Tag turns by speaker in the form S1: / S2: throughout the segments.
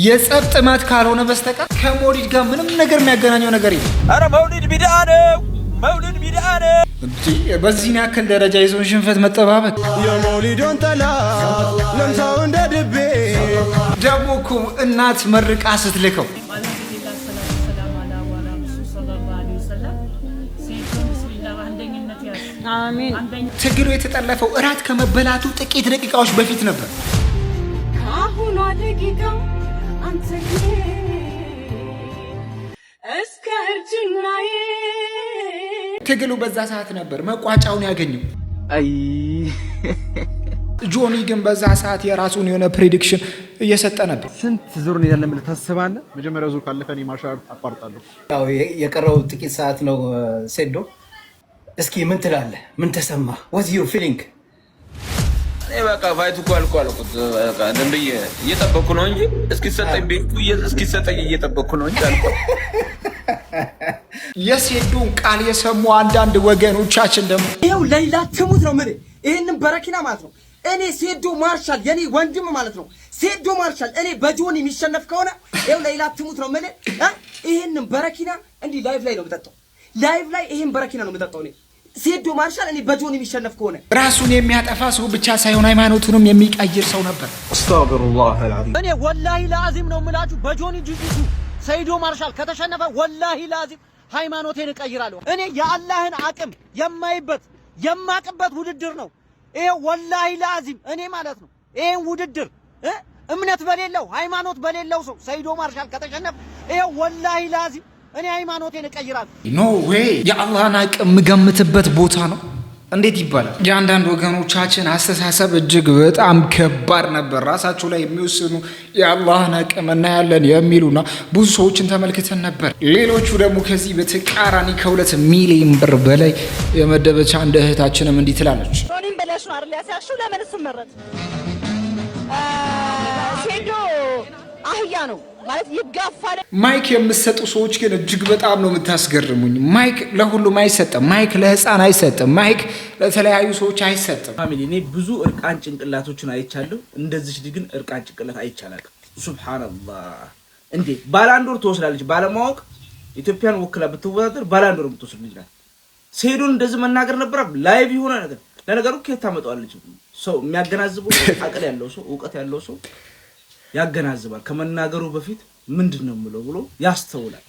S1: የጸብ ጥማት ካልሆነ በስተቀር ከመውሊድ ጋር ምንም ነገር የሚያገናኘው ነገር የለም።
S2: አረ መውሊድ ቢድዓ ነው፣ መውሊድ ቢድዓ ነው።
S1: በዚህ ያክል ደረጃ የዞን ሽንፈት መጠባበቅ
S3: የመውሊዶን ጠላት ለምሳው እንደ ድቤ
S1: ደግሞ እኮ እናት መርቃ ስትልከው
S4: አሜን።
S1: ትግሉ የተጠለፈው እራት ከመበላቱ ጥቂት ደቂቃዎች በፊት ነበር።
S4: አሁን ደቂቃ አንተ እስከ እርጅናዬ
S1: ትግሉ በዛ ሰዓት ነበር መቋጫውን ያገኘው።
S5: አይ
S1: ጆኒ ግን በዛ ሰዓት የራሱን የሆነ ፕሬዲክሽን እየሰጠ ነበር።
S5: ስንት ዙር ነው ያለን ብለህ ታስባለህ?
S6: መጀመሪያው ዙር ካለፈ እኔ ማርሻል አቋርጣለሁ።
S7: ያው የቀረው ጥቂት ሰዓት ነው። ሴዶ እስኪ ምን ትላለህ? ምን ተሰማ? what you feeling?
S2: እኔ በቃ ፋይቱ እኮ አልቋል እኮ በቃ ደንብዬ እየጠበኩ ነው እንጂ እስኪሰጠኝ ቤቱ እስኪሰጠኝ እየጠበኩ ነው እንጂ አልቋል።
S1: የሴዶን ቃል የሰሙ አንዳንድ ወገኖቻችን ደግሞ
S8: ይኸው ሌላ ትሙት ነው ምን ይሄንን በረኪና ማለት ነው። እኔ ሴዶ ማርሻል የኔ ወንድም ማለት ነው። ሴዶ ማርሻል እኔ በጆኒ የሚሸነፍ ከሆነ ይኸው ሌላ ትሙት ነው ምን ይሄንን በረኪና እንዲህ ላይቭ ላይ ነው የምጠጣው። ላይቭ ላይ ይሄን በረኪና ነው የምጠጣው እኔ ሴዶ ማርሻል እኔ በጆኒ የሚሸነፍ ከሆነ
S1: ራሱን የሚያጠፋ ሰው ብቻ ሳይሆን ሃይማኖቱንም የሚቀይር ሰው ነበር።
S6: አስተግፊሩላህ አልዓዚም።
S8: እኔ ወላሂ ለአዚም ነው የምላችሁ በጆኒ ጁጁ ሰይዶ ማርሻል ከተሸነፈ ወላሂ ለአዚም ሃይማኖቴን እቀይራለሁ። እኔ የአላህን አቅም የማይበት የማቅበት ውድድር ነው ይሄ ወላሂ ለአዚም እኔ ማለት ነው። ይሄን ውድድር እምነት በሌለው ሃይማኖት በሌለው ሰው ሰይዶ ማርሻል ከተሸነፈ ይሄ ወላሂ ለአዚም እኔ ሃይማኖቴን እቀይራለሁ።
S1: ኖ ዌይ የአላህን አቅም የምገምትበት ቦታ ነው። እንዴት ይባላል? የአንዳንድ ወገኖቻችን አስተሳሰብ እጅግ በጣም ከባድ ነበር። ራሳቸው ላይ የሚወስኑ የአላህን አቅም እናያለን የሚሉና ብዙ ሰዎችን ተመልክተን ነበር። ሌሎቹ ደግሞ ከዚህ በተቃራኒ ከ2 ሚሊዮን ብር በላይ የመደበቻ እንደ እህታችንም እንዲህ ትላለች።
S4: ጆኒን በለሽ ነው አይደል ያሳክሽው? ለምን እሱ መረጥ? ሴዶ አህያ ነው ማለት ይጋፋል።
S1: ማይክ የምትሰጡ ሰዎች ግን እጅግ በጣም ነው የምታስገርሙኝ። ማይክ ለሁሉም አይሰጥም። ማይክ ለህፃን አይሰጥም። ማይክ ለተለያዩ ሰዎች አይሰጥም።
S5: ፋሚሊ እኔ ብዙ እርቃን ጭንቅላቶችን አይቻለሁ። እንደዚህ ልጅ ግን እርቃን ጭንቅላት አይቻላል። ሱብሃንአላህ እንዴ ባላንዶር ትወስዳለች ባለማወቅ ኢትዮጵያን ወክላ ብትወዳደር ባላንዶር የምትወስድ ልጅ ናት። ሴዶን እንደዚህ መናገር ነበር ላይቭ የሆነ ነገር ለነገሩ ከየት ታመጣዋለች? ሰው የሚያገናዝበው አቅል ያለው ሰው እውቀት ያለው ሰው ያገናዝባል። ከመናገሩ በፊት ምንድነው ምለው ብሎ ያስተውላል።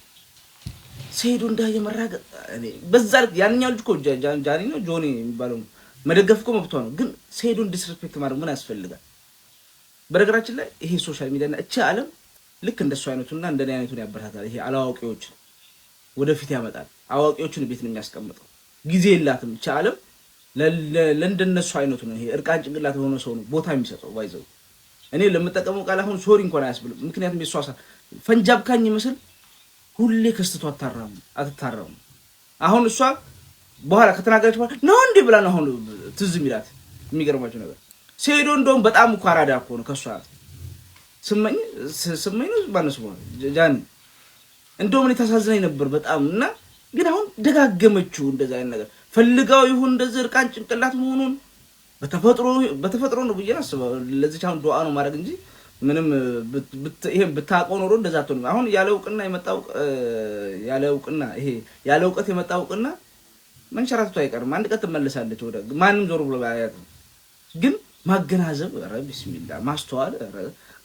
S5: ሴዶ እንዳየመራገ እኔ በዛ ያንኛው ልጅ እኮ ጃኒ ነው ጆኒ የሚባለው መደገፍ እኮ መብቷ ነው። ግን ሴዶን ዲስሪስፔክት ማድረግ ምን ያስፈልጋል? በነገራችን ላይ ይሄ ሶሻል ሚዲያና እቺ ዓለም ልክ እንደሱ አይነቱና እንደኔ አይነቱን ያበረታታል። ይሄ አላዋቂዎች ወደፊት ያመጣል። አዋቂዎችን ቤት ነው የሚያስቀምጠው። ጊዜ የላትም እቺ ዓለም ለእንደነሱ አይነቱ ነው። ይሄ እርቃን ጭንቅላት የሆነ ሰው ነው ቦታ የሚሰጠው ባይዘው። እኔ ለምጠቀመው ቃል አሁን ሶሪ እንኳን አያስብልም። ምክንያቱም የሷሳ ፈንጃብ ካኝ መስል ሁሌ ከስተቷ አትታረሙ። አሁን እሷ በኋላ ከተናገረች በኋላ ነው እንዴ ብላ ነው አሁን ትዝ የሚላት። የሚገርማችሁ ነገር ሴዶ እንደውም በጣም እኮ አራዳ እኮ ነው። ከሷ ስመኝ ነው ባነሱ ጃኒ እንደውም እኔ ታሳዝነኝ ነበር በጣም እና ግን አሁን ደጋገመችው እንደዛ አይነት ነገር ፈልጋው ይሁን እንደዚህ እርቃን ጭንቅላት መሆኑን በተፈጥሮ ነው ብዬ አስባለሁ። ለዚህ አሁን ዱዓ ነው ማድረግ እንጂ ምንም ይሄን ብታቆ ኖሮ እንደዛ አትሆንም። አሁን ያለ እውቀት የመጣው እውቅና መንሸራተቱ አይቀርም። አንድ ቀን ትመለሳለች ወደ ማንም ዞር ብሎ ባያት። ግን ማገናዘብ ኧረ ቢስሚላህ ማስተዋል ኧረ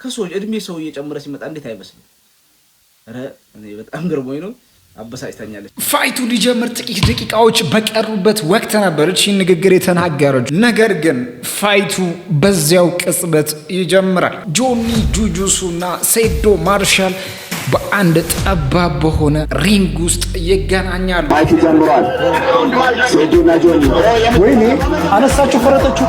S5: ከሰው እድሜ ሰው እየጨመረ ሲመጣ እንዴት አይመስልም? ኧረ እኔ በጣም ገርሞኝ ነው። አበሳጭታኛለች።
S1: ፋይቱ ሊጀምር ጥቂት ደቂቃዎች በቀሩበት ወቅት ነበር እቺ ንግግር የተናገረች። ነገር ግን ፋይቱ በዚያው ቅጽበት ይጀምራል። ጆኒ ጁጁሱና ሴዶ ማርሻል በአንድ ጠባብ በሆነ ሪንግ ውስጥ ይገናኛሉ።
S9: ፋይቱ ጀምሯል። ሴዶና ጆኒ ወይኔ አነሳችሁ ፈረጠችሁ።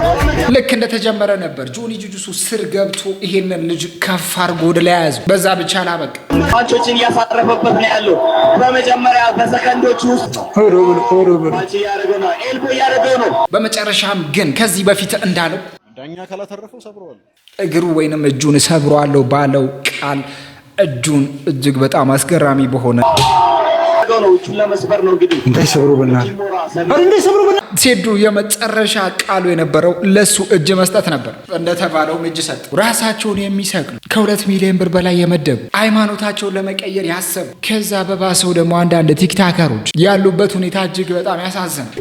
S1: ልክ እንደተጀመረ ነበር ጆኒ ጁጁሱ ስር ገብቶ ይሄንን ልጅ ከፍ አድርጎ ወደ ላይ ያዘው። በዛ ብቻ አላበቃ
S9: ፓንቾችን እያሳረፈበት ነው ያለው። በመጀመሪያ በሰከንዶች ውስጥ ፓንች እያደረገ ነው፣ ኤልቦ እያደረገ ነው።
S1: በመጨረሻም ግን ከዚህ በፊት እንዳለው
S6: ዳኛ ካላተረፈው ሰብረዋል
S1: እግሩ ወይንም እጁን ሰብሯለሁ ባለው ቃል እጁን እጅግ በጣም አስገራሚ በሆነ
S9: እያደረገው ነው። እጁን ለመስበር ነው እንግዲህ
S6: እንዳይሰብሩ
S1: ሴዱ የመጨረሻ ቃሉ የነበረው ለሱ እጅ መስጠት ነበር። እንደተባለውም እጅ ሰጡ። ራሳቸውን የሚሰቅሉ ከ2 ሚሊዮን ብር በላይ የመደቡ ሃይማኖታቸውን ለመቀየር ያሰቡ ከዛ በባሰው ደግሞ አንዳንድ ቲክታከሮች ያሉበት ሁኔታ እጅግ በጣም ያሳዝናል።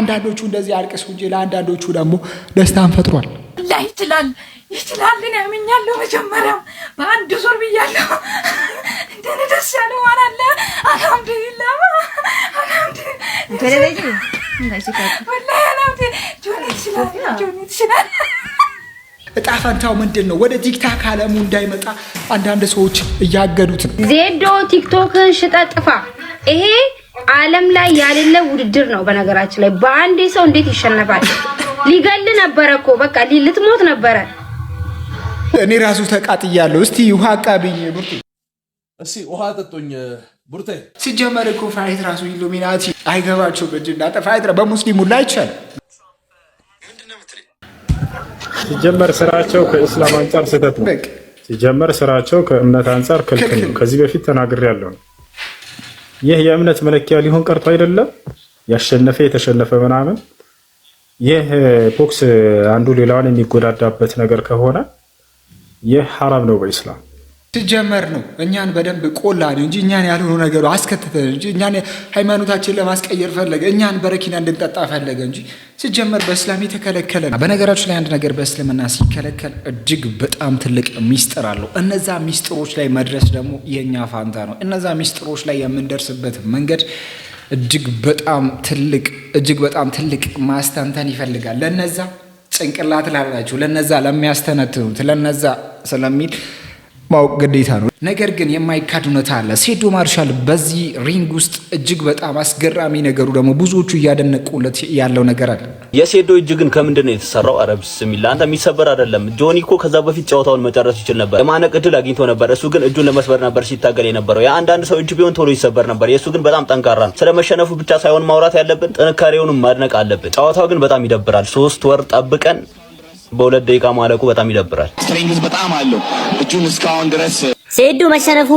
S1: አንዳንዶቹ እንደዚህ አልቅሱ እንጂ ለአንዳንዶቹ ደግሞ ደስታን ፈጥሯል።
S4: ላይ ይችላል ግን ያመኛለሁ። መጀመሪያ በአንድ ዙር ብያለሁ። እንደኔ ደስ ያለው አላለ። አልሐምዱሊላህ እጣ ፈንታው ምንድን ነው? ወደ ቲክታክ አለሙ እንዳይመጣ አንዳንድ ሰዎች እያገዱት ነው።
S10: ዜዶ ቲክቶክን ሽጠህ ጥፋ። ይሄ ዓለም ላይ ያለ ውድድር ነው። በነገራችን ላይ በአንድ ሰው እንዴት ይሸነፋል? ሊገል ነበር እኮ በቃ ልትሞት ነበረ።
S1: እኔ ራሱ ተቃጥያለሁ። እስቲ ውሃ አቃብኝ ቡርቴ፣
S3: እስቲ ውሃ ጠጡኝ ቡርቴ።
S1: ሲጀመር እኮ ፋይት ራሱ ኢሉሚናቲ አይገባቸው በጅና ፋይት በሙስሊሙ ላይ ይቻላል።
S6: ሲጀመር ስራቸው ከእስላም አንጻር ስህተት ነው። ሲጀመር ስራቸው ከእምነት አንጻር ክልክል ነው። ከዚህ በፊት ተናግሬያለሁ። ይህ የእምነት መለኪያ ሊሆን ቀርቶ አይደለም ያሸነፈ የተሸነፈ ምናምን። ይህ ቦክስ አንዱ ሌላውን የሚጎዳዳበት ነገር ከሆነ ይህ ሐራም ነው በኢስላም።
S1: ሲጀመር ነው እኛን በደንብ ቆላን እንጂ እኛን ያልሆኑ ነገሩ አስከተተን እንጂ እኛን ሃይማኖታችን ለማስቀየር ፈለገ፣ እኛን በረኪና እንድንጠጣ ፈለገ እንጂ ሲጀመር በእስላም የተከለከለ ነው። በነገራችን ላይ አንድ ነገር በእስልምና ሲከለከል እጅግ በጣም ትልቅ ሚስጥር አለው። እነዛ ሚስጥሮች ላይ መድረስ ደግሞ የኛ ፋንታ ነው። እነዛ ሚስጥሮች ላይ የምንደርስበት መንገድ እጅግ በጣም ትልቅ ማስተንተን ይፈልጋል። ለነዛ ጭንቅላት ላላችሁ፣ ለነዛ ለሚያስተነትኑት፣ ለነዛ ስለሚል ማወቅ ግዴታ ነው። ነገር ግን የማይካድ እውነታ አለ። ሴዶ ማርሻል በዚህ ሪንግ ውስጥ እጅግ በጣም አስገራሚ ነገሩ ደግሞ ብዙዎቹ እያደነቁለት ያለው ነገር አለ።
S11: የሴዶ እጅ ግን ከምንድን ነው የተሰራው? አረብ ስሚላ አንተ የሚሰበር አይደለም። ጆኒ እኮ ከዛ በፊት ጨዋታውን መጨረስ ይችል ነበር። የማነቅ እድል አግኝቶ ነበር። እሱ ግን እጁን ለመስበር ነበር ሲታገል የነበረው። የአንዳንድ ሰው እጅ ቢሆን ቶሎ ይሰበር ነበር። የእሱ ግን በጣም ጠንካራ ነው። ስለመሸነፉ ብቻ ሳይሆን ማውራት ያለብን ጥንካሬውንም ማድነቅ አለብን። ጨዋታው ግን በጣም ይደብራል። 3 ወር ጠብቀን በ2 ደቂቃ ማለቁ በጣም ይደብራል።
S9: ስትሪንግስ በጣም አለው እጁን እስካሁን ድረስ
S12: ሴዱ መሸነፉ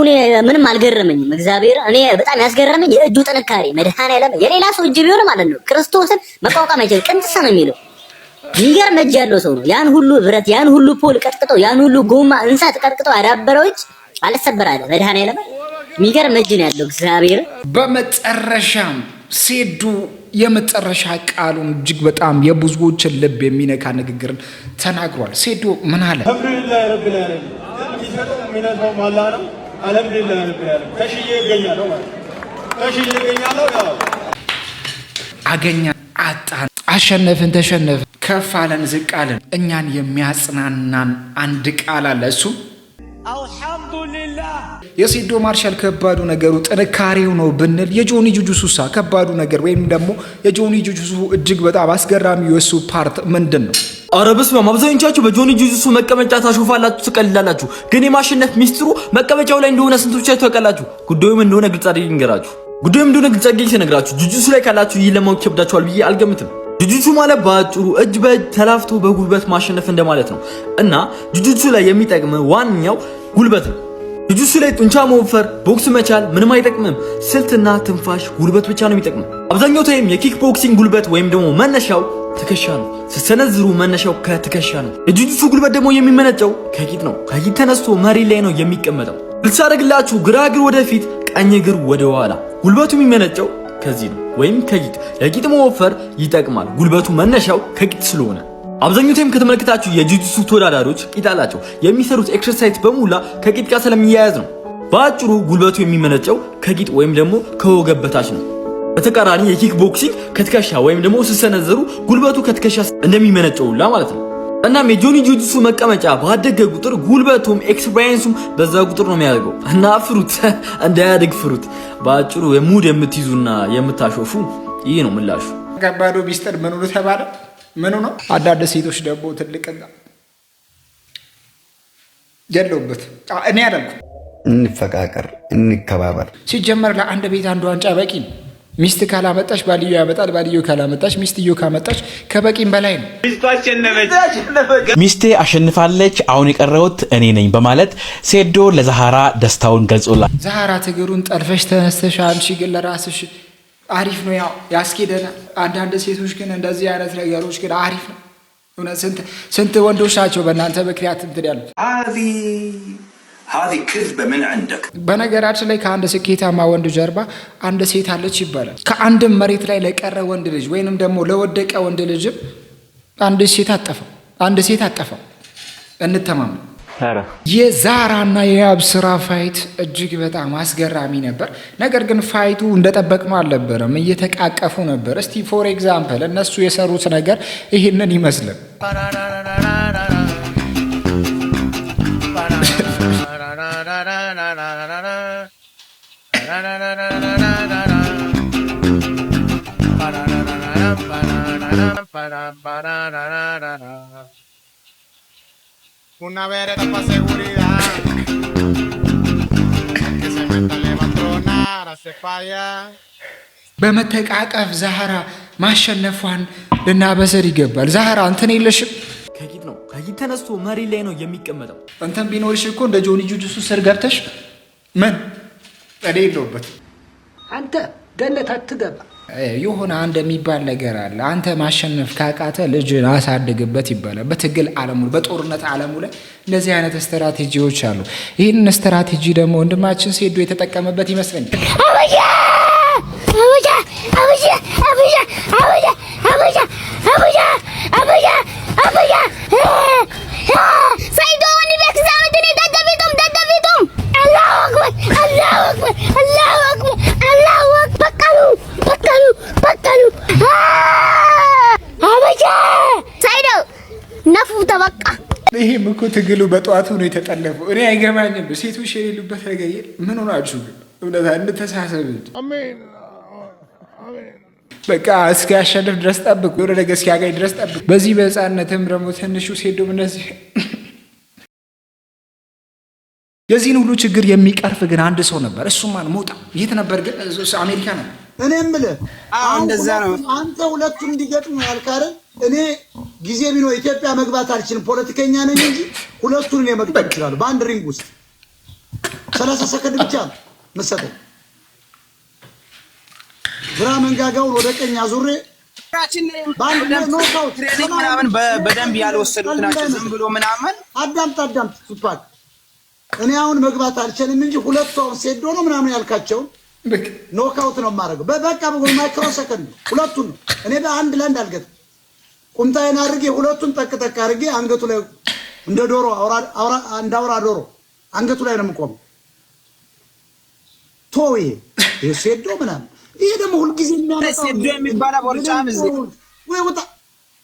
S12: ምንም አልገረመኝም። እግዚአብሔር እኔ በጣም ያስገረመኝ የእጁ ጥንካሬ መድኃኔዓለም የሌላ ሰው እጅ ቢሆን ማለት ነው ክርስቶስን መቋቋም አይችልም። ቅንጥስ ነው የሚለው የሚገርም እጅ ያለው ሰው ነው። ያን ሁሉ ብረት፣ ያን ሁሉ ፖል ቀጥቅጦ፣ ያን ሁሉ ጎማ እንሳት ቀጥቅጦ ያዳበረው እጅ አልሰበር አለ። መድኃኔዓለም የሚገርም እጅ ነው ያለው እግዚአብሔር።
S1: በመጨረሻም ሴዱ የመጨረሻ ቃሉን እጅግ በጣም የብዙዎችን ልብ የሚነካ ንግግርን ተናግሯል። ሴዶ ምን አለ?
S6: አልሐምዱሊላህ ረብል ዓለሚን ይሰጠው ሚነታው ማላ ነው። አልሐምዱሊላህ ረብል ዓለሚን ተሽዬ ይገኛለሁ ማለት ተሽዬ ይገኛለሁ። ያው
S1: አገኛ አጣን፣ አሸነፍን፣ ተሸነፍን፣ ከፍ አለን፣ ዝቅ አለን፣ እኛን የሚያጽናናን አንድ ቃል አለ። እሱ
S8: አልሐምዱሊላህ።
S1: የሴዶ ማርሻል ከባዱ ነገሩ ጥንካሬው ነው ብንል የጆኒ ጁጁሱሳ ከባዱ ነገር ወይም ደግሞ የጆኒ ጁጁሱ እጅግ በጣም አስገራሚው የሱ ፓርት ምንድን ነው?
S13: ኧረ በስመ አብ! አብዛኞቻችሁ በጆኒ ጁጁሱ መቀመጫ ታሾፋላችሁ፣ ትቀልላላችሁ። ግን የማሸነፍ ሚስጥሩ መቀመጫው ላይ እንደሆነ ስንቶቻችሁ ታውቃላችሁ? ጉዳዩም እንደሆነ ግልጽ አድርጌ ልንገራችሁ። ስነግራችሁ ጁጁሱ ላይ ካላችሁ ይህ ለማወቅ ይከብዳችኋል ብዬ አልገምትም። ጁጁሱ ማለት በአጭሩ እጅ በእጅ ተላፍቶ በጉልበት ማሸነፍ እንደማለት ነው እና ጁጁሱ ላይ የሚጠቅም ዋንኛው ጉልበት ነው። ጁጁሱ ላይ ጡንቻ መወፈር፣ ቦክስ መቻል ምንም አይጠቅምም። ስልትና ትንፋሽ፣ ጉልበት ብቻ ነው የሚጠቅመው። አብዛኛው ታይም የኪክ ቦክሲንግ ጉልበት ወይም ደግሞ መነሻው ትከሻ ነው። ስትሰነዝሩ መነሻው ከትከሻ ነው። የጁጁሱ ጉልበት ደግሞ የሚመነጨው ከቂጥ ነው። ከቂጥ ተነስቶ መሬት ላይ ነው የሚቀመጠው። ልትሳደግላችሁ ግራ እግር ወደፊት፣ ቀኝ እግር ወደ ኋላ። ጉልበቱ የሚመነጨው ከዚህ ነው ወይም ከቂጥ። የቂጥ መወፈር ይጠቅማል። ጉልበቱ መነሻው ከቂጥ ስለሆነ አብዛኛው ታይም ከተመለከታችሁ የጁጁሱ ተወዳዳሪዎች ቂጥ አላቸው። የሚሰሩት ኤክሰርሳይዝ በሙላ ከቂጥ ጋር ስለሚያያዝ ነው። በአጭሩ ጉልበቱ የሚመነጨው ከቂጥ ወይም ደግሞ ከወገብ በታች ነው። በተቃራኒ የኪክ ቦክሲንግ ከትከሻ ወይም ደግሞ ሲሰነዘሩ ጉልበቱ ከትከሻ እንደሚመነጨውላ ማለት ነው። እናም የጆኒ ጁጁሱ መቀመጫ ባደገ ቁጥር ጉልበቱም ኤክስፔሪየንሱም በዛ ቁጥር ነው የሚያደርገው እና ፍሩት እንዳያድግ ፍሩት። በአጭሩ የሙድ የምትይዙና የምታሾፉ ይህ ነው ምላሹ።
S1: ከባዶ ሚስጥር ምኑ ተባለ? ምኑ ነው? አንዳንድ ሴቶች ደግሞ ትልቅና የለውበት እኔ አላልኩም
S14: እንፈቃቀር፣ እንከባበር።
S1: ሲጀመር ለአንድ ቤት አንድ ዋንጫ በቂ ነው። ሚስት ካላመጣች ባልዮ ያመጣል፣ ባልዮ ካላመጣች ሚስትዮ ካመጣች ከበቂም በላይ ነው።
S15: ሚስቴ አሸንፋለች፣ አሁን የቀረሁት እኔ ነኝ በማለት ሴዶ ለዛሃራ ደስታውን ገልጾላል።
S1: ዛሃራ ትግሩን ጠልፈሽ ተነስተሽ አንቺ ግን ለራስሽ አሪፍ ነው፣ ያው ያስኬደናል። አንዳንድ ሴቶች ግን እንደዚህ አይነት ነገሮች ግን አሪፍ ነው። እውነት ስንት ወንዶች ናቸው በእናንተ ምክንያት እንትን ያሉት?
S16: هذه كذبة من عندك።
S1: በነገራችን ላይ ከአንድ ስኬታማ ወንድ ጀርባ አንድ ሴት አለች ይባላል። ከአንድም መሬት ላይ ለቀረ ወንድ ልጅ ወይንም ደግሞ ለወደቀ ወንድ ልጅም አንድ ሴት አጠፋ። እንተማመን። የዛራና የአብስራ ፋይት እጅግ በጣም አስገራሚ ነበር። ነገር ግን ፋይቱ እንደጠበቅነው አልነበረም፣ እየተቃቀፉ ነበር። እስቲ ፎር ኤግዛምፕል እነሱ የሰሩት ነገር ይህንን ይመስላል።
S17: Una vereda para seguridad, que se meta le va a tronar, hace falla.
S1: በመተቃቀፍ ዛሃራ ማሸነፏን ልናበሰር ይገባል። ዛሃራ እንትን የለሽም።
S13: ከጊት ተነስቶ መሬት ላይ ነው የሚቀመጠው።
S1: እንትን ቢኖርሽ እኮ እንደ ጆኒ ጁጁሱ ስር ገብተሽ ምን እኔ የለሁበት አንተ ገነት አትገባ። የሆነ አንድ የሚባል ነገር አለ። አንተ ማሸነፍ ካቃተ ልጅን አሳድግበት ይባላል። በትግል ዓለሙ በጦርነት ዓለሙ ላይ እንደዚህ አይነት ስትራቴጂዎች አሉ። ይህንን ስትራቴጂ ደግሞ ወንድማችን ሴዶ የተጠቀመበት ይመስለኛል። አበጃ አበጃ አበጃ አበጃ አበጃ አበጃ አበጃ አበጃ አበጃ ሰይዶ ወንድ ቤክዛምት ነው ደደቢቱም አላሁ አክበር አላሁ አክበር አላሁ አክበር አላሁ አክበር በቀሉ አበጃ ሰይዶ ነፉ ተበቃ። ይሄም እኮ ትግሉ በጠዋቱ ነው የተጠለፈው። እኔ አይገባኝም። ሴቶች የሌሉበት ነገር ምን ሆናችሁ? እውነታ እንተሳሰብ። አሜን በቃ እስኪያሸንፍ ድረስ ጠብቅ፣ ወደ ነገ እስኪያገኝ ድረስ ጠብቅ። በዚህ በህፃነትም ደግሞ ትንሹ ሴዶም እነዚህ የዚህን ሁሉ ችግር የሚቀርፍ ግን አንድ ሰው ነበር። እሱም ሞጣ የት ነበር ግን? አሜሪካ ነው።
S18: እኔ የምልህ እንደዛ ነው። አንተ ሁለቱም እንዲገጥሙ ያልካረ እኔ ጊዜ ቢኖር ኢትዮጵያ መግባት አልችልም፣ ፖለቲከኛ ነኝ እንጂ ሁለቱን እኔ መግባት እችላለሁ በአንድ ሪንግ ውስጥ 30 ሰከንድ ብቻ መሰለኝ። ግራ መንጋጋውን ወደ ቀኝ አዙሬ
S19: ትሬኒንግ ምናምን በደንብ ያልወሰዱት ናቸው። ዝም ብሎ ምናምን
S18: አዳምጥ ሱፓክ እኔ አሁን መግባት አልችልም እንጂ ሁለቱ አሁን ሴዶ ነው ምናምን ያልካቸው ኖክአውት ነው የማደርገው። በቃ በማይክሮ ሰከንድ ሁለቱን ነው እኔ በአንድ ለአንድ አልገጥም። ቁምጣዬን አድርጌ ሁለቱን ጠቅጠቅ አድርጌ አንገቱ ላይ እንደ ዶሮ አውራ ዶሮ አንገቱ ላይ ነው የምቆመው። ቶይ ሴዶ ምናምን ይሄ ደግሞ ሁልጊዜ የሚያመጣው
S19: ሴዶ የሚባል ቦርጫም እዚህ
S18: ወይ ወጣ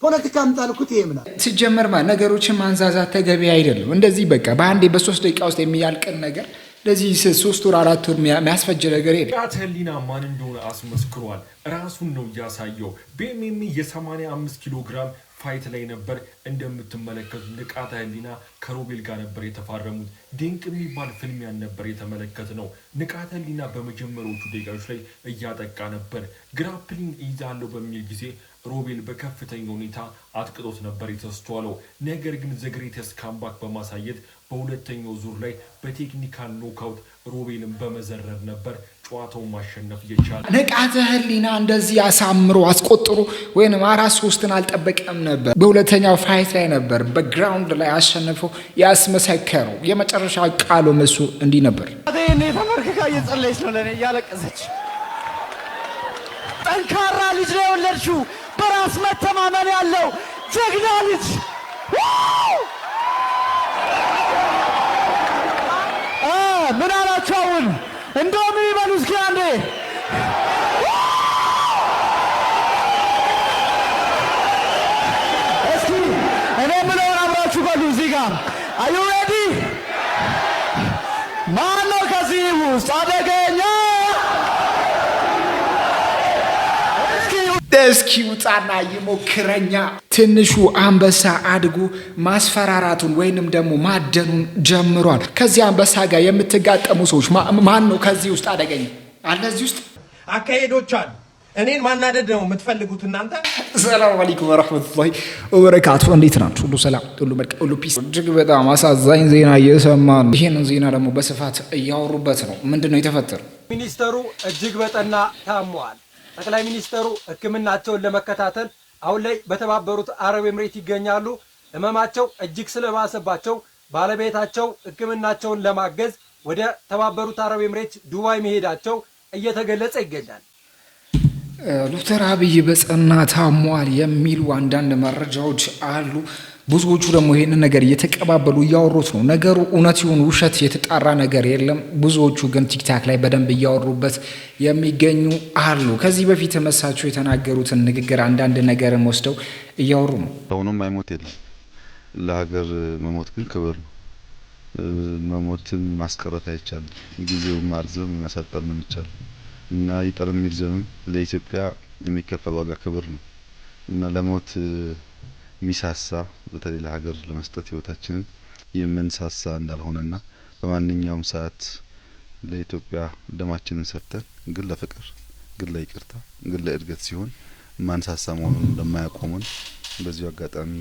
S18: ፖለቲካ አምጣልኩት። ይሄ ምናምን
S1: ሲጀመር ነገሮችን ማንዛዛት ተገቢ አይደለም። እንደዚህ በቃ በአንዴ በ3 ደቂቃ ውስጥ የሚያልቅን ነገር ለዚህ 3 ወር 4 ወር የሚያስፈጅ ነገር የለም።
S20: ንቃተ ህሊና ማን እንደሆነ አስመስክሯል። ራሱን ነው ያሳየው። በኤምኤም የ85 ኪሎ ግራም ፋይት ላይ ነበር። እንደምትመለከቱት ንቃተ ህሊና ከሮቤል ጋር ነበር የተፋረሙት። ድንቅ የሚባል ፍልሚያን ነበር የተመለከትነው። ንቃተ ህሊና በመጀመሪያዎቹ ደቂቃዎች ላይ እያጠቃ ነበር። ግራፕሊንግ ይዛለው በሚል ጊዜ ሮቤል በከፍተኛ ሁኔታ አጥቅጦት ነበር የተስተዋለው። ነገር ግን ዘግሬተስ ካምባክ በማሳየት በሁለተኛው ዙር ላይ በቴክኒካል ኖክአውት ሮቤልን በመዘረር ነበር ጨዋታውን ማሸነፍ የቻለ። ንቃተ ህሊና እንደዚህ አሳምሮ አስቆጥሮ ወይንም 4-3ን አልጠበቀም ነበር። በሁለተኛው ፋይት ላይ ነበር በግራውንድ ላይ አሸንፎ ያስመሰከረው። የመጨረሻ ቃሉ መሱ እንዲህ ነበር።
S8: እኔ ተመርክካ እየጸለየች ነው ለኔ እያለቀሰች። ጠንካራ ልጅ ነው የወለድሽው፣ በራስ መተማመን ያለው ጀግና ልጅ። ምን አላችሁ አሁን? እንደው ምን ይበሉ እስኪ አንዴ። እስኪ እኔ ምለውን አብራችሁ በሉ እዚህ ጋር። አዩ ሬዲ? ማነው ከዚህ ውስጥ አደገኛ?
S1: እስኪ ውጣና ይሞክረኛ። ትንሹ አንበሳ አድጎ ማስፈራራቱን ወይንም ደግሞ ማደኑን ጀምሯል። ከዚህ አንበሳ ጋር የምትጋጠሙ ሰዎች ማን ነው ከዚህ ውስጥ አደገኝ አለ? እዚህ ውስጥ
S16: አካሄዶች አሉ። እኔን ማናደድ ነው የምትፈልጉት እናንተ?
S1: ሰላም አለይኩም ወራህመቱላሂ ወበረካቱ። እንዴት ናችሁ? ሁሉ ሰላም፣ ሁሉ መልካም፣ ሁሉ ፒስ። እጅግ በጣም አሳዛኝ ዜና እየሰማን ነው። ይሄንን ዜና ደግሞ በስፋት እያወሩበት ነው። ምንድነው የተፈጠረው?
S21: ሚኒስተሩ እጅግ በጠና ታመዋል። ጠቅላይ ሚኒስተሩ ሕክምናቸውን ለመከታተል አሁን ላይ በተባበሩት አረብ ኤምሬት ይገኛሉ። ህመማቸው እጅግ ስለባሰባቸው ባለቤታቸው ሕክምናቸውን ለማገዝ ወደ ተባበሩት አረብ ኤምሬት ዱባይ መሄዳቸው እየተገለጸ ይገኛል።
S1: ዶክተር አብይ በጽና ታሟል የሚሉ አንዳንድ መረጃዎች አሉ። ብዙዎቹ ደግሞ ይሄንን ነገር እየተቀባበሉ እያወሩት ነው። ነገሩ እውነት ይሁን ውሸት የተጣራ ነገር የለም። ብዙዎቹ ግን ቲክታክ ላይ በደንብ እያወሩበት የሚገኙ አሉ። ከዚህ በፊት መሳቸው የተናገሩትን ንግግር አንዳንድ ነገርን ወስደው እያወሩ ነው።
S22: አሁንም አይሞት የለም። ለሀገር መሞት ግን ክብር ነው። መሞትን ማስቀረት አይቻልም። ጊዜውን ማርዘም ማሳጠር ነው የሚቻለው እና ይጠር የሚርዘምም ለኢትዮጵያ የሚከፈል ዋጋ ክብር ነው እና ለሞት ሚሳሳ በተለይ ለሀገር ለመስጠት ህይወታችንን የምንሳሳ እንዳልሆነና በማንኛውም ሰዓት ለኢትዮጵያ ደማችንን ሰጥተን ግን ለፍቅር፣ ግን ለይቅርታ፣ ግን ለእድገት ሲሆን ማንሳሳ መሆኑን እንደማያቆሙን በዚሁ አጋጣሚ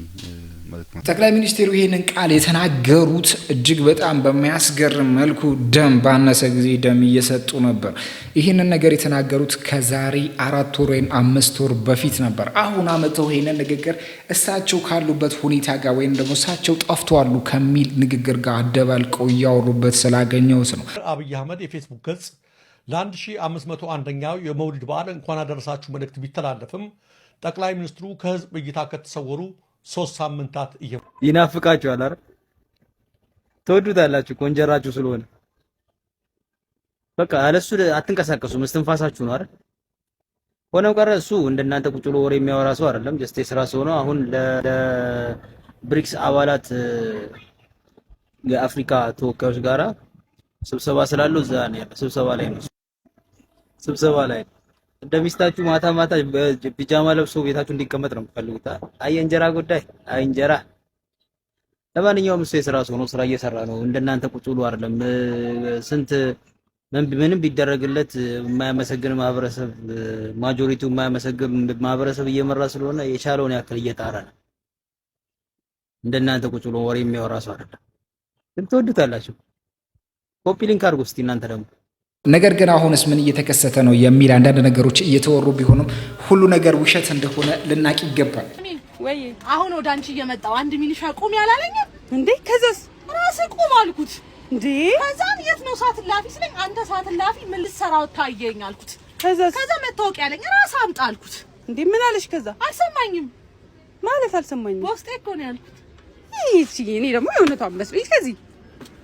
S22: ማለት ነው። ጠቅላይ ሚኒስትሩ ይሄንን ቃል የተናገሩት እጅግ በጣም በሚያስገርም መልኩ ደም ባነሰ ጊዜ ደም እየሰጡ ነበር። ይህንን ነገር የተናገሩት ከዛሬ 4 ወር ወይም 5 ወር በፊት ነበር። አሁን አመተው ይሄንን ንግግር እሳቸው ካሉበት ሁኔታ ጋር ወይም ደግሞ እሳቸው ጠፍተዋል ከሚል ንግግር ጋር አደባልቀው እያወሩበት ስላገኘውት ነው።
S23: አብይ አህመድ የፌስቡክ ገጽ ለ1501ኛው የመውሊድ በዓል እንኳን አደረሳችሁ መልእክት ቢተላለፍም ጠቅላይ ሚኒስትሩ ከህዝብ እይታ ከተሰወሩ 3 ሳምንታት
S24: ይናፍቃችኋል አይደል? ትወዱታላችሁ ኮንጀራችሁ ስለሆነ በቃ አለሱ አትንቀሳቀሱም። እስትንፋሳችሁ ነው አይደል? ሆነው ቀረ እሱ እንደናንተ ቁጭ ብሎ ወሬ የሚያወራ ሰው አይደለም። ጀስት የሥራ ሰው ነው። አሁን ለብሪክስ አባላት የአፍሪካ ተወካዮች ጋራ ስብሰባ ስላለው እዛ ነው ያለው። ስብሰባ ላይ እንደሚስታችሁ ማታ ማታ በፒጃማ ለብሶ ቤታችሁ እንዲቀመጥ ነው የምትፈልጉት። አይ እንጀራ ጉዳይ፣ አይ እንጀራ። ለማንኛውም እሱ የሥራ ሰው ነው፣ ስራ እየሰራ ነው። እንደናንተ ቁጭ ብሎ አይደለም። ስንት ምንም ቢደረግለት የማያመሰግን ማህበረሰብ፣ ማጆሪቲው የማያመሰግን ማህበረሰብ እየመራ ስለሆነ የቻለውን ያክል እየጣረ ነው። እንደናንተ ቁጭ ብሎ ወሬ የሚያወራ ሰው አይደለም። ግን ትወዱታላችሁ። ኮፒ ሊንክ አድርጉ እስቲ እናንተ ደግሞ።
S1: ነገር ግን አሁንስ ምን እየተከሰተ ነው የሚል አንዳንድ ነገሮች እየተወሩ ቢሆንም ሁሉ ነገር ውሸት እንደሆነ ልናቅ ይገባል።
S4: ወይ አሁን ወደ አንቺ እየመጣው አንድ ሚሊሻ ቁም ያላለኝ እንዴ? ከዛስ ራሴ ቁም አልኩት እንዴ? ከዛም የት ነው ሰዓት ላፊ ስለኝ አንተ ሰዓት ላፊ ምን ልትሰራው ታየኝ አልኩት። ከዛ መታወቂያ ያለኝ ራስ አምጣ አልኩት። እንዴ ምን አለሽ? ከዛ አልሰማኝም ማለት አልሰማኝም። በውስጤ እኮ ነው ያልኩት። እኔ ደግሞ የእውነቷን መስሎኝ ከዚህ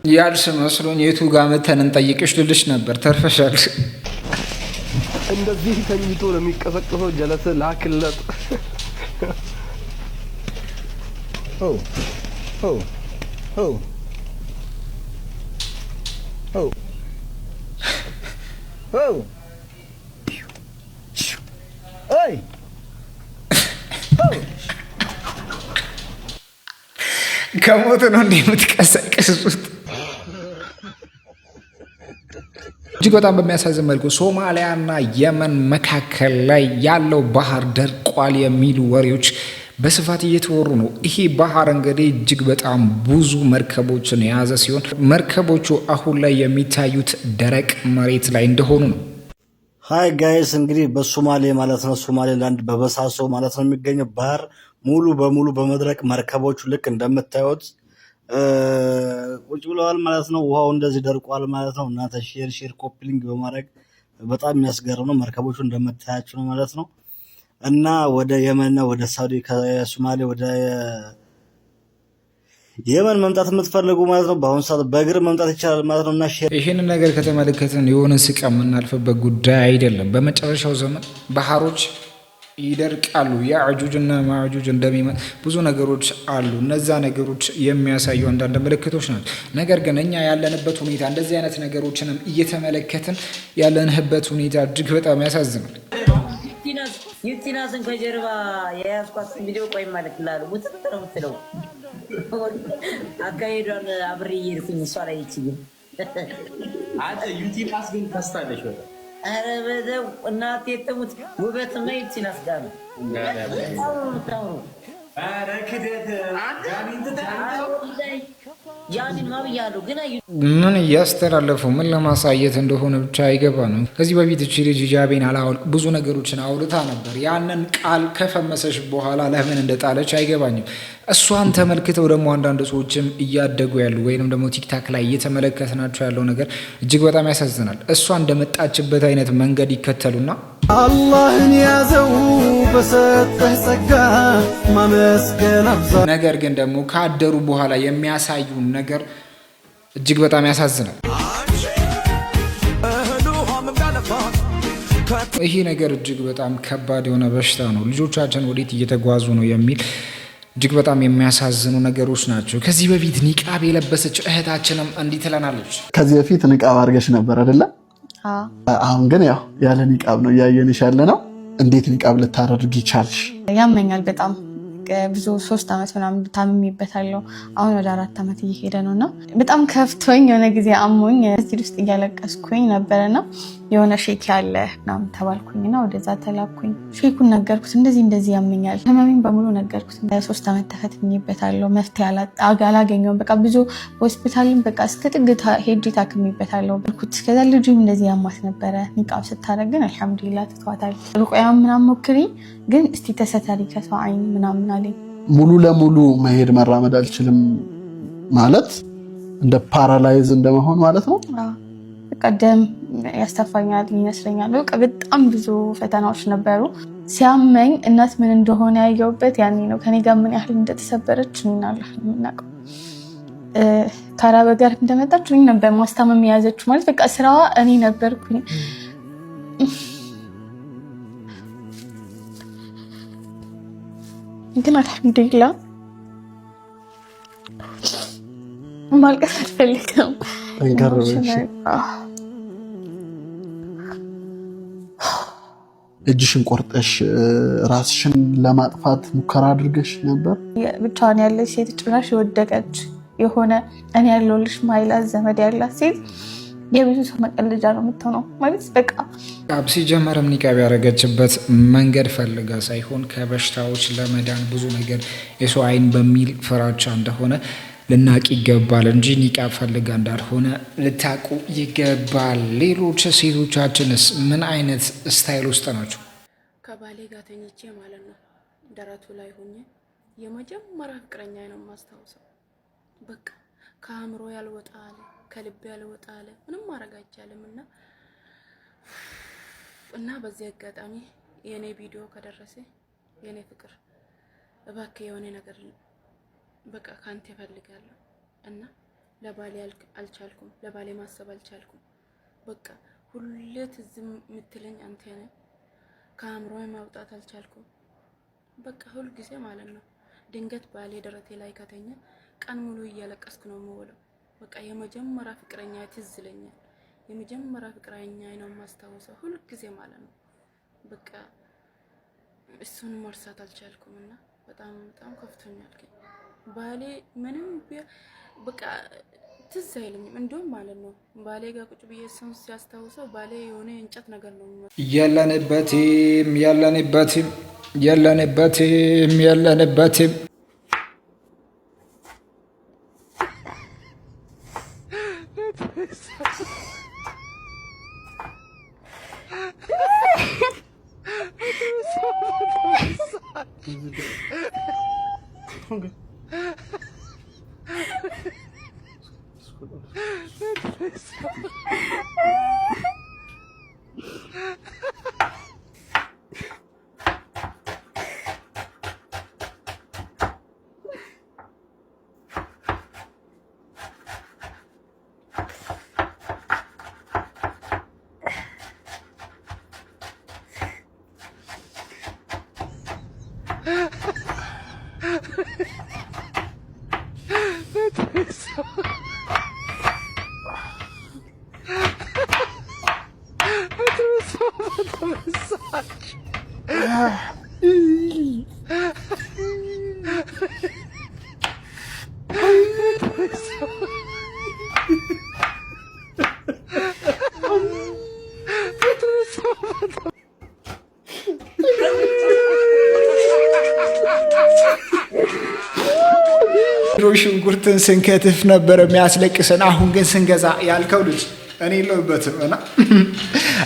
S1: ያልሽ መስሎኝ የቱ ጋር መተን እንጠይቅሽ ልልሽ ነበር። ተርፈሻል።
S25: እንደዚህ ተኝቶ ለሚቀሰቅሰው ጀለስ ላክለት። ኦ ኦ ኦ ኦ ኦ አይ
S1: ከሞት ነው እንዴ የምትቀሰቅሱት? እጅግ በጣም በሚያሳዝን መልኩ ሶማሊያና የመን መካከል ላይ ያለው ባህር ደርቋል የሚሉ ወሬዎች በስፋት እየተወሩ ነው። ይሄ ባህር እንግዲህ እጅግ በጣም ብዙ መርከቦችን የያዘ ሲሆን መርከቦቹ አሁን ላይ የሚታዩት ደረቅ መሬት ላይ እንደሆኑ ነው።
S26: ሃይ ጋይስ፣ እንግዲህ በሶማሌ ማለት ነው ሶማሌላንድ በበሳሶ ማለት ነው የሚገኘው ባህር ሙሉ በሙሉ በመድረቅ መርከቦቹ ልክ እንደምታዩት ቁጭ ብለዋል ማለት ነው። ውሃው እንደዚህ ደርቋል ማለት ነው። እናንተ ሼር ኮፒሊንግ በማድረግ በጣም የሚያስገርም ነው። መርከቦቹ እንደምታያቸው ነው ማለት ነው። እና ወደ የመንና ወደ ሳውዲ ከሶማሌ ወደ የመን መምጣት የምትፈልጉ ማለት ነው በአሁኑ ሰዓት በእግር መምጣት ይቻላል ማለት ነው። እና
S1: ይሄንን ነገር ከተመለከትን የሆነ ስቃ የምናልፍበት ጉዳይ አይደለም። በመጨረሻው ዘመን ባህሮች ይደርቃሉ። ያዕጁጅና ማዕጁጅ እንደሚመጣ ብዙ ነገሮች አሉ። እነዛ ነገሮች የሚያሳዩ አንዳንድ ምልክቶች ናቸው። ነገር ግን እኛ ያለንበት ሁኔታ እንደዚህ አይነት ነገሮችንም እየተመለከትን ያለንበት ሁኔታ እጅግ በጣም ያሳዝናል።
S12: ዩቲናስን ከጀርባ የያዝኳት ቪዲዮ ቆይ ማለት ይላል ውጥጥ ነው የምትለው አካሄዷን አብሬ እየሄድኩኝ እሷ ላይ ይችላል
S2: አንተ ዩቲናስ ግን ተስታለሽ ወጣ
S12: ኧረ በደው እናቴ ተሙት ውበት ነው ዩቲናስ ጋር ነው
S2: ኧረ ክደት ጃኒን ተታው
S12: ጃኒን ማብያሉ ግን
S1: ምን እያስተላለፉ ምን ለማሳየት እንደሆነ ብቻ አይገባንም። ከዚህ በፊት እቺ ልጅ ሂጃቤን አላወልቅ ብዙ ነገሮችን አውልታ ነበር። ያንን ቃል ከፈመሰሽ በኋላ ለምን እንደጣለች አይገባኝም። እሷን ተመልክተው ደግሞ አንዳንድ ሰዎችም እያደጉ ያሉ ወይንም ደግሞ ቲክታክ ላይ እየተመለከትናቸው ያለው ነገር እጅግ በጣም ያሳዝናል። እሷ እንደመጣችበት አይነት መንገድ ይከተሉና
S3: አላህን ያዘው በሰጠህ ጸጋ ማመስገን አብዛ።
S1: ነገር ግን ደግሞ ካደሩ በኋላ የሚያሳዩን ነገር እጅግ በጣም ያሳዝናል። ይሄ ነገር እጅግ በጣም ከባድ የሆነ በሽታ ነው። ልጆቻችን ወዴት እየተጓዙ ነው የሚል እጅግ በጣም የሚያሳዝኑ ነገሮች ናቸው። ከዚህ በፊት ኒቃብ የለበሰች እህታችንም እንዲህ ትለናለች።
S5: ከዚህ በፊት ኒቃብ አድርገሽ ነበር አይደለ? አሁን ግን ያው ያለ ኒቃብ ነው እያየንሽ ያለ ነው። እንዴት ኒቃብ ልታደርጊ ቻልሽ?
S7: ያመኛል በጣም ብዙ 3 ዓመት ምናምን ታምሜበታለሁ። አሁን ወደ 4 ዓመት እየሄደ ነውና በጣም ከፍቶኝ የሆነ ጊዜ አሞኝ መስጂድ ውስጥ እያለቀስኩኝ ነበርና የሆነ ሼክ ያለ ምናምን ተባልኩኝና ወደዛ ተላኩኝ። ሼኩን ነገርኩት እንደዚህ ያመኛል ህመሜን በሙሉ ነገርኩት። 3 ዓመት ተፈትኜበታለሁ። መፍትሄ አላገኘሁም። በቃ ብዙ ሆስፒታልን በቃ እስከ ጥግ ሄጄ ታክሜበታለሁ ብልኩት። ከዛ ልጅም እንደዚህ ያማት ነበረ። ኒቃብ ስታደርግ ግን አልሐምዱሊላህ ትተዋታል። ሩቆያም ምናምን ሞክሪ ግን እስቲ ተሰተሪ ከሰው አይን ምናምን አለኝ።
S5: ሙሉ ለሙሉ መሄድ መራመድ አልችልም ማለት እንደ ፓራላይዝ እንደመሆን ማለት ነው።
S7: በቃ ደም ያስተፋኛል ይመስለኛል። በቃ በጣም ብዙ ፈተናዎች ነበሩ። ሲያመኝ እናት ምን እንደሆነ ያየሁበት ያኔ ነው። ከኔ ጋር ምን ያህል እንደተሰበረች እኔና አላህ ነው የምናውቀው። ከአረብ ጋር እንደመጣች እኔ ነበር ማስታመም የያዘችው ማለት በቃ ስራዋ እኔ ነበርኩኝ። ግን አልሐምዱሊላህ ማልቀስ አልፈልግም።
S5: እጅሽን ቆርጠሽ ራስሽን ለማጥፋት ሙከራ አድርገሽ ነበር?
S7: ብቻዋን ያለች ሴት ጭራሽ የወደቀች የሆነ እኔ ያለሁልሽ ማይላት ዘመድ ያላት ሴት የብዙ ሰው መቀለጃ ነው የምትሆነው ማለት በቃ
S1: ሲጀመርም ኒቃብ ያደረገችበት መንገድ ፈልጋ ሳይሆን ከበሽታዎች ለመዳን ብዙ ነገር የሰው አይን በሚል ፍራቻ እንደሆነ ልናቅ ይገባል እንጂ ኒቃብ ፈልጋ እንዳልሆነ ልታቁ ይገባል። ሌሎች ሴቶቻችንስ ምን አይነት ስታይል ውስጥ ናቸው?
S10: ከባሌ ጋር ተኝቼ ማለት ነው ደረቱ ላይ ሆኜ የመጀመሪያ ፍቅረኛ ነው የማስታውሰው። በቃ ከአእምሮ ያልወጣ አለ ከልብ ያልወጣ አለ ምንም ማድረግ አይቻልም። እና በዚህ አጋጣሚ የኔ ቪዲዮ ከደረሰ የኔ ፍቅር እባክህ የሆነ ነገር በቃ ካንተ እፈልጋለሁ እና ለባሌ አልቻልኩም፣ ለባሌ ማሰብ አልቻልኩም። በቃ ሁሌ ትዝ የምትለኝ አንተ ነህ። ከአእምሮ ማውጣት አልቻልኩም። በቃ ሁል ጊዜ ማለት ነው ድንገት ባሌ ደረቴ ላይ ከተኛ ቀን ሙሉ እያለቀስኩ ነው የምውለው። በቃ የመጀመሪያ ፍቅረኛ ትዝ ይለኛል። የመጀመሪያ ፍቅረኛ ነው የማስታውሰው ሁል ጊዜ ማለት ነው። በቃ እሱን መርሳት አልቻልኩምና በጣም ከፍቶኛል። ግን ባሌ ምንም በቃ ትዝ አይለኝም። እንደውም ማለት ነው ባሌ ጋር ቁጭ ብዬ እሱን ሲያስታውሰው ባሌ የሆነ እንጨት ነገር ነው
S1: የለንበትም ሽንኩርትን ስንከትፍ ነበር የሚያስለቅሰን። አሁን ግን ስንገዛ ያልከው ልጅ እኔ የለሁበትም እና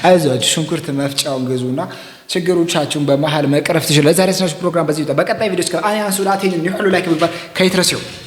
S1: አይዟችሁ ሽንኩርት መፍጫውን ግዙና ችግሮቻችሁን በመሃል መቅረፍ ትችላላችሁ። ለዛሬ ስናችሁ ፕሮግራም በዚህ በቀጣይ ቪዲዮ እስከ አያንሱ ላቴን ይሁሉ ላይክ ብባል ከይትረሲው